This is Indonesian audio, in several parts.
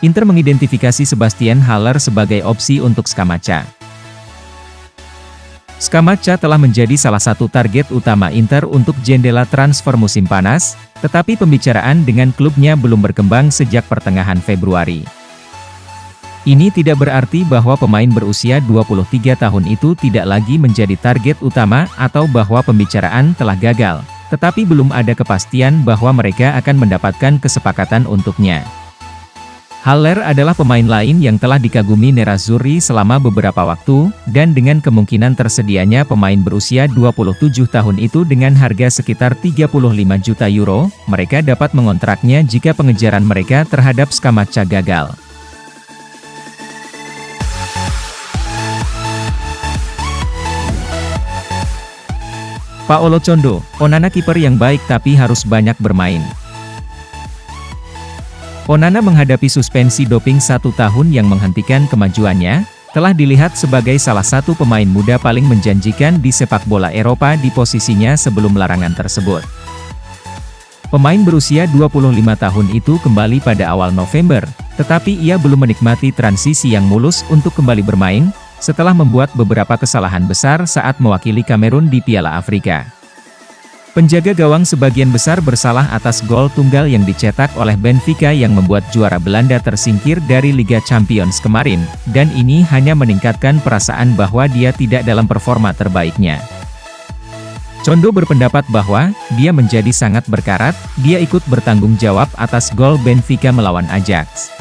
Inter mengidentifikasi Sebastian Haller sebagai opsi untuk Scamacca. Scamacca telah menjadi salah satu target utama Inter untuk jendela transfer musim panas, tetapi pembicaraan dengan klubnya belum berkembang sejak pertengahan Februari. Ini tidak berarti bahwa pemain berusia 23 tahun itu tidak lagi menjadi target utama atau bahwa pembicaraan telah gagal, tetapi belum ada kepastian bahwa mereka akan mendapatkan kesepakatan untuknya. Haller adalah pemain lain yang telah dikagumi Nerazzurri selama beberapa waktu, dan dengan kemungkinan tersedianya pemain berusia 27 tahun itu dengan harga sekitar 35 juta euro, mereka dapat mengontraknya jika pengejaran mereka terhadap Scamacca gagal. Paolo Condo, Onana kiper yang baik tapi harus banyak bermain. Onana menghadapi suspensi doping 1 tahun yang menghentikan kemajuannya, telah dilihat sebagai salah satu pemain muda paling menjanjikan di sepak bola Eropa di posisinya sebelum larangan tersebut. Pemain berusia 25 tahun itu kembali pada awal November, tetapi ia belum menikmati transisi yang mulus untuk kembali bermain, setelah membuat beberapa kesalahan besar saat mewakili Kamerun di Piala Afrika. Penjaga gawang sebagian besar bersalah atas gol tunggal yang dicetak oleh Benfica yang membuat juara Belanda tersingkir dari Liga Champions kemarin, dan ini hanya meningkatkan perasaan bahwa dia tidak dalam performa terbaiknya. Condo berpendapat bahwa, dia menjadi sangat berkarat, dia ikut bertanggung jawab atas gol Benfica melawan Ajax.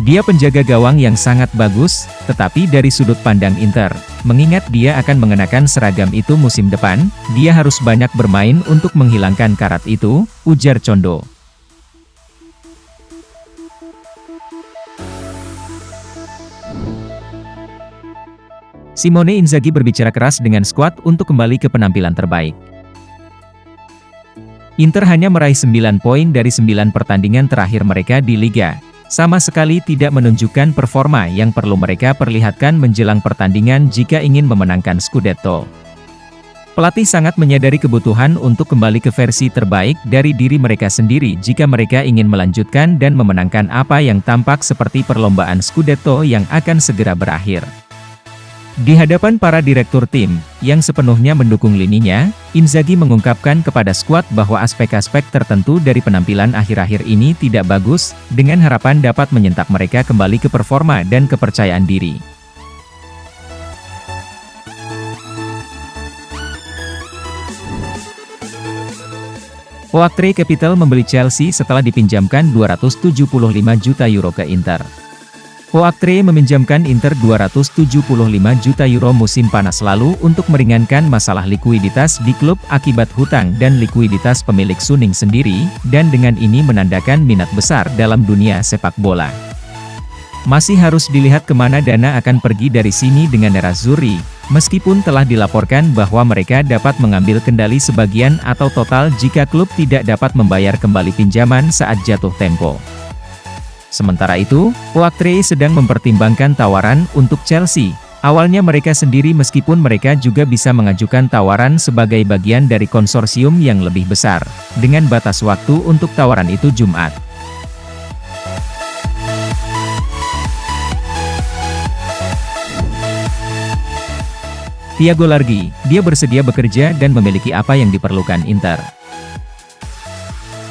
Dia penjaga gawang yang sangat bagus, tetapi dari sudut pandang Inter, mengingat dia akan mengenakan seragam itu musim depan, dia harus banyak bermain untuk menghilangkan karat itu, ujar Condo. Simone Inzaghi berbicara keras dengan skuad untuk kembali ke penampilan terbaik. Inter hanya meraih 9 poin dari 9 pertandingan terakhir mereka di Liga. Sama sekali tidak menunjukkan performa yang perlu mereka perlihatkan menjelang pertandingan jika ingin memenangkan Scudetto. Pelatih sangat menyadari kebutuhan untuk kembali ke versi terbaik dari diri mereka sendiri jika mereka ingin melanjutkan dan memenangkan apa yang tampak seperti perlombaan Scudetto yang akan segera berakhir. Di hadapan para direktur tim, yang sepenuhnya mendukung lininya, Inzaghi mengungkapkan kepada skuad bahwa aspek-aspek tertentu dari penampilan akhir-akhir ini tidak bagus, dengan harapan dapat menyentak mereka kembali ke performa dan kepercayaan diri. Oaktree Capital membeli Chelsea setelah dipinjamkan 275 juta euro ke Inter. Oaktree meminjamkan Inter 275 juta euro musim panas lalu untuk meringankan masalah likuiditas di klub akibat hutang dan likuiditas pemilik Suning sendiri, dan dengan ini menandakan minat besar dalam dunia sepak bola. Masih harus dilihat kemana dana akan pergi dari sini dengan Nerazzurri, meskipun telah dilaporkan bahwa mereka dapat mengambil kendali sebagian atau total jika klub tidak dapat membayar kembali pinjaman saat jatuh tempo. Sementara itu, Oaktree sedang mempertimbangkan tawaran untuk Chelsea. Awalnya mereka sendiri meskipun mereka juga bisa mengajukan tawaran sebagai bagian dari konsorsium yang lebih besar, dengan batas waktu untuk tawaran itu Jumat. Thiago Largi, dia bersedia bekerja dan memiliki apa yang diperlukan Inter.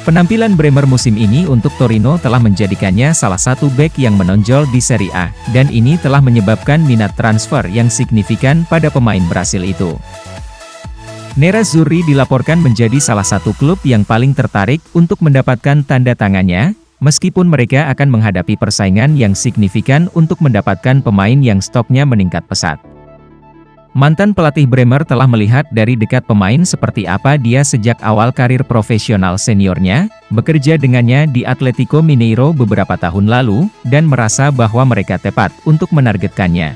Penampilan Bremer musim ini untuk Torino telah menjadikannya salah satu bek yang menonjol di Serie A, dan ini telah menyebabkan minat transfer yang signifikan pada pemain Brasil itu. Nerazzurri dilaporkan menjadi salah satu klub yang paling tertarik untuk mendapatkan tanda tangannya, meskipun mereka akan menghadapi persaingan yang signifikan untuk mendapatkan pemain yang stoknya meningkat pesat. Mantan pelatih Bremer telah melihat dari dekat pemain seperti apa dia sejak awal karir profesional seniornya, bekerja dengannya di Atletico Mineiro beberapa tahun lalu, dan merasa bahwa mereka tepat untuk menargetkannya.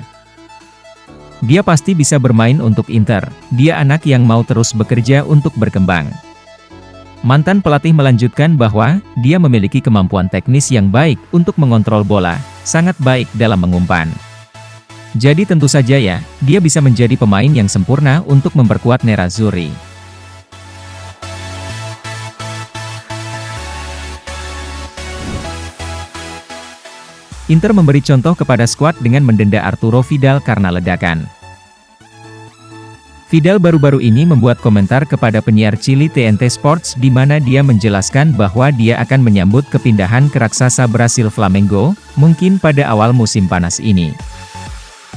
Dia pasti bisa bermain untuk Inter, dia anak yang mau terus bekerja untuk berkembang. Mantan pelatih melanjutkan bahwa, dia memiliki kemampuan teknis yang baik untuk mengontrol bola, sangat baik dalam mengumpan. Jadi tentu saja ya, dia bisa menjadi pemain yang sempurna untuk memperkuat Nerazzurri. Inter memberi contoh kepada skuad dengan mendenda Arturo Vidal karena ledakan. Vidal baru-baru ini membuat komentar kepada penyiar Chili TNT Sports di mana dia menjelaskan bahwa dia akan menyambut kepindahan ke raksasa Brasil Flamengo, mungkin pada awal musim panas ini.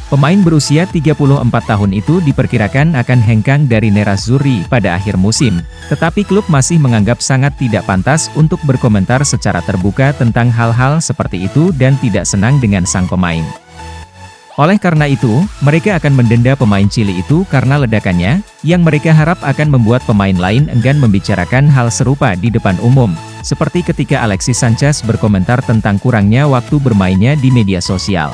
Pemain berusia 34 tahun itu diperkirakan akan hengkang dari Nerazzurri pada akhir musim, tetapi klub masih menganggap sangat tidak pantas untuk berkomentar secara terbuka tentang hal-hal seperti itu dan tidak senang dengan sang pemain. Oleh karena itu, mereka akan mendenda pemain Chili itu karena ledakannya, yang mereka harap akan membuat pemain lain enggan membicarakan hal serupa di depan umum, seperti ketika Alexis Sanchez berkomentar tentang kurangnya waktu bermainnya di media sosial.